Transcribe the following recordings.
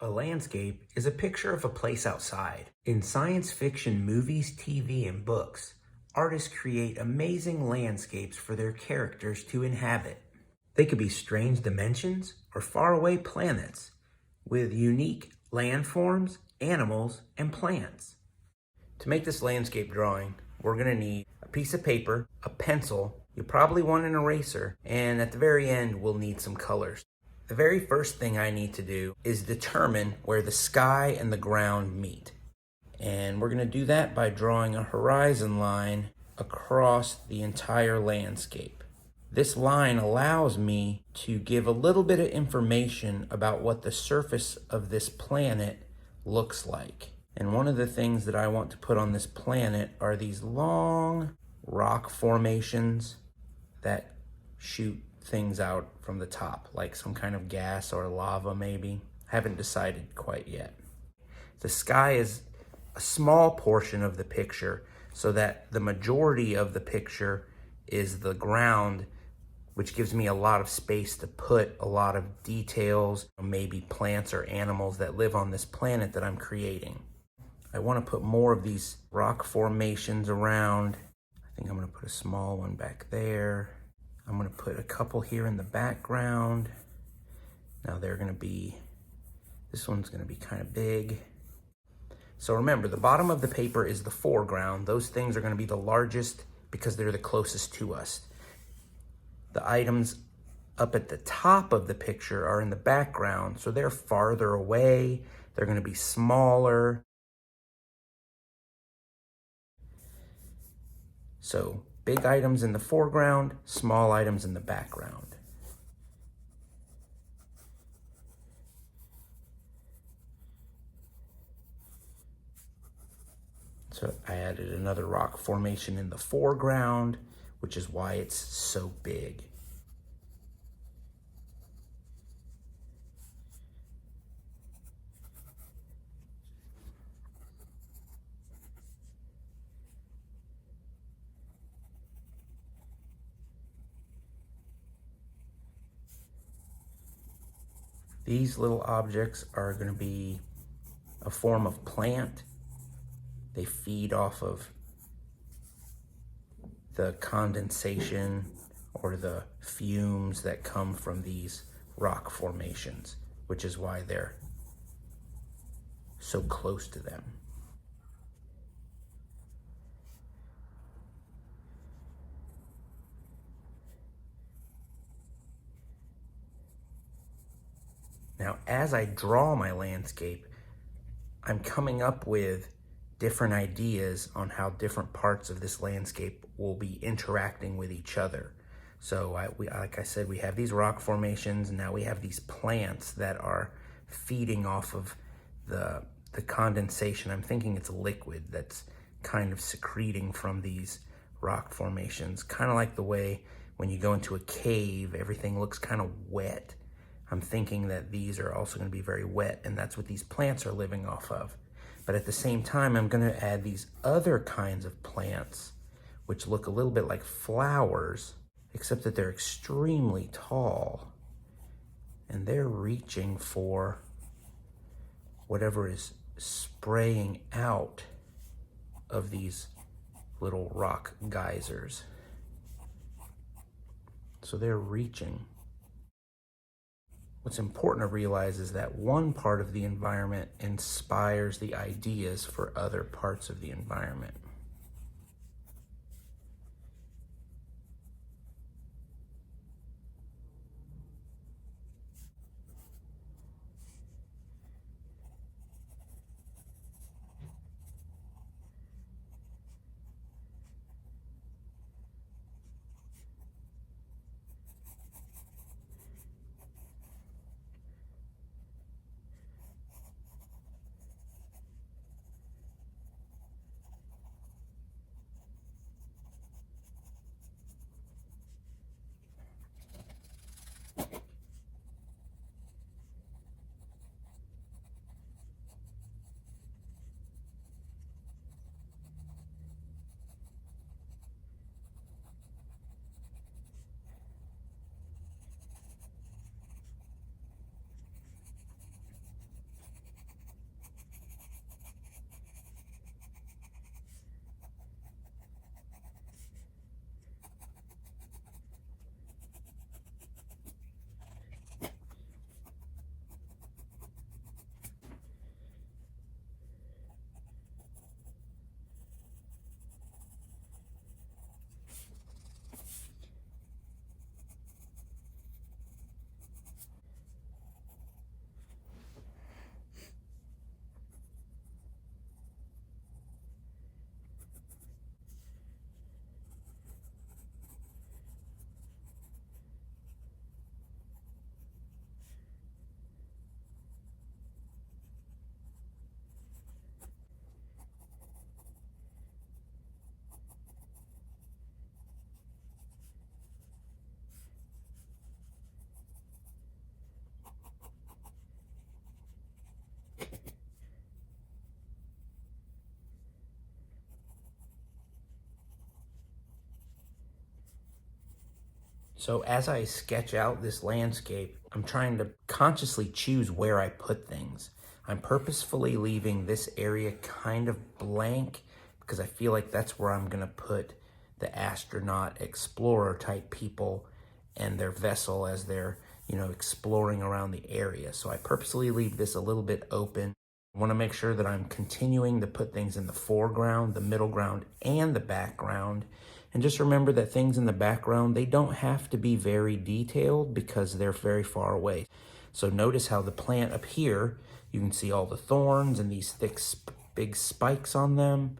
A landscape is a picture of a place outside. In science fiction movies, TV, and books, artists create amazing landscapes for their characters to inhabit. They could be strange dimensions or faraway planets with unique landforms, animals, and plants. To make this landscape drawing, we're going to need a piece of paper, a pencil, you'll probably want an eraser, and at the very end, we'll need some colors. The very first thing I need to do is determine where the sky and the ground meet. And we're going to do that by drawing a horizon line across the entire landscape. This line allows me to give a little bit of information about what the surface of this planet looks like. And one of the things that I want to put on this planet are these long rock formations that shoot things out from the top, like some kind of gas or lava maybe. Haven't decided quite yet. The sky is a small portion of the picture, so that the majority of the picture is the ground, which gives me a lot of space to put a lot of details, maybe plants or animals that live on this planet that I'm creating. I want to put more of these rock formations around. I think I'm going to put a small one back there. I'm going to put a couple here in the background. Now this one's going to be kind of big. So remember, the bottom of the paper is the foreground. Those things are going to be the largest because they're the closest to us. The items up at the top of the picture are in the background, so they're farther away. They're going to be smaller. So big items in the foreground, small items in the background. So I added another rock formation in the foreground, which is why it's so big. These little objects are going to be a form of plant. They feed off of the condensation or the fumes that come from these rock formations, which is why they're so close to them. Now, as I draw my landscape, I'm coming up with different ideas on how different parts of this landscape will be interacting with each other. So like I said, we have these rock formations, and now we have these plants that are feeding off of the condensation. I'm thinking it's a liquid that's kind of secreting from these rock formations, kind of like the way when you go into a cave, everything looks kind of wet. I'm thinking that these are also going to be very wet, and that's what these plants are living off of. But at the same time, I'm going to add these other kinds of plants, which look a little bit like flowers, except that they're extremely tall. And they're reaching for whatever is spraying out of these little rock geysers. So they're reaching. What's important to realize is that one part of the environment inspires the ideas for other parts of the environment. So as I sketch out this landscape, I'm trying to consciously choose where I put things. I'm purposefully leaving this area kind of blank because I feel like that's where I'm gonna put the astronaut explorer type people and their vessel as they're, exploring around the area. So I purposely leave this a little bit open. I want to make sure that I'm continuing to put things in the foreground, the middle ground, and the background. And just remember that things in the background, they don't have to be very detailed because they're very far away. So notice how the plant up here, you can see all the thorns and these thick, big spikes on them.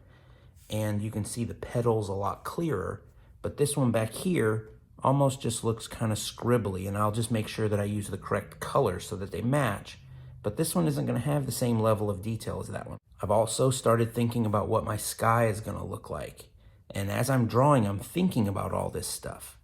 And you can see the petals a lot clearer. But this one back here almost just looks kind of scribbly, and I'll just make sure that I use the correct colors so that they match. But this one isn't going to have the same level of detail as that one. I've also started thinking about what my sky is going to look like. And as I'm drawing, I'm thinking about all this stuff.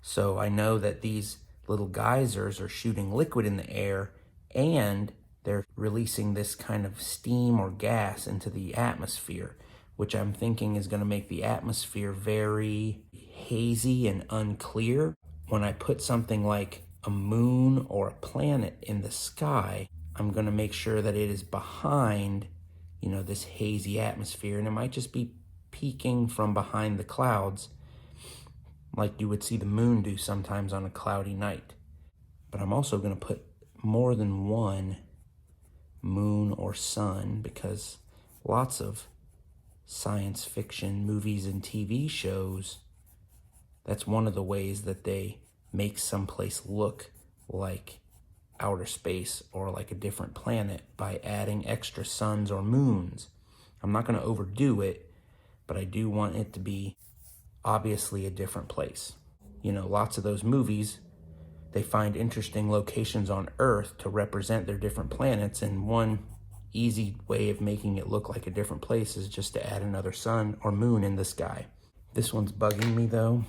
So I know that these little geysers are shooting liquid in the air, and they're releasing this kind of steam or gas into the atmosphere, which I'm thinking is going to make the atmosphere very hazy and unclear. When I put something like a moon or a planet in the sky, I'm going to make sure that it is behind, this hazy atmosphere, and it might just be peeking from behind the clouds like you would see the moon do sometimes on a cloudy night. But I'm also going to put more than one moon or sun because lots of science fiction movies and TV shows, that's one of the ways that they make someplace look like outer space or like a different planet by adding extra suns or moons. I'm not going to overdo it, but I do want it to be obviously a different place. Lots of those movies, they find interesting locations on Earth to represent their different planets, and one easy way of making it look like a different place is just to add another sun or moon in the sky. This one's bugging me though,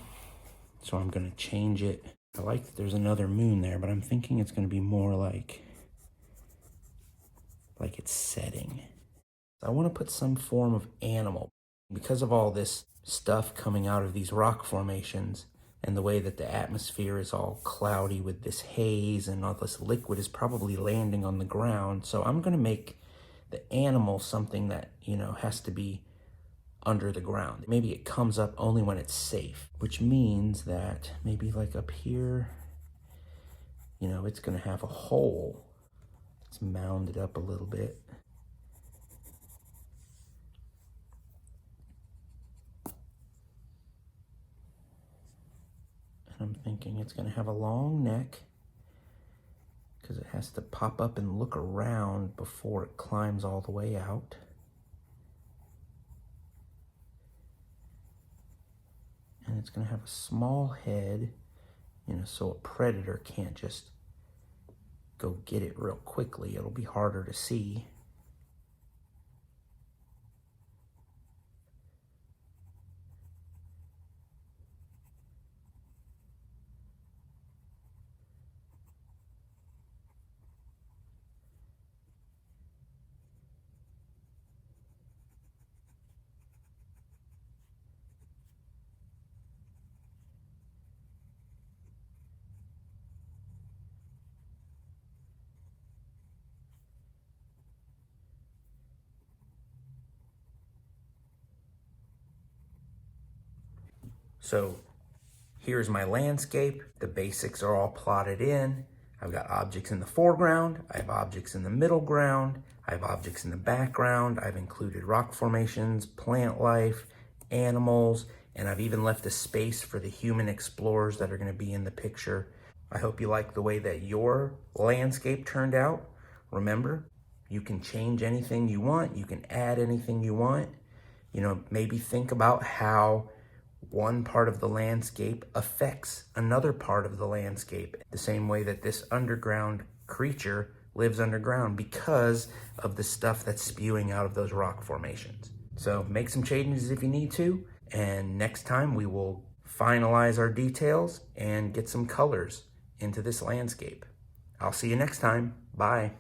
so I'm going to change it. I like that there's another moon there, but I'm thinking it's going to be more like it's setting. I want to put some form of animal. Because of all this stuff coming out of these rock formations and the way that the atmosphere is all cloudy with this haze and all this liquid is probably landing on the ground. So I'm going to make the animal something that, has to be under the ground. Maybe it comes up only when it's safe, which means that maybe like up here, it's going to have a hole. It's mounded up a little bit. I'm thinking it's going to have a long neck because it has to pop up and look around before it climbs all the way out. And it's going to have a small head, so a predator can't just go get it real quickly. It'll be harder to see. So here's my landscape. The basics are all plotted in. I've got objects in the foreground. I have objects in the middle ground. I have objects in the background. I've included rock formations, plant life, animals, and I've even left a space for the human explorers that are going to be in the picture. I hope you like the way that your landscape turned out. Remember, you can change anything you want. You can add anything you want. Maybe think about how one part of the landscape affects another part of the landscape, the same way that this underground creature lives underground because of the stuff that's spewing out of those rock formations. So make some changes if you need to, and next time we will finalize our details and get some colors into this landscape. I'll see you next time. Bye.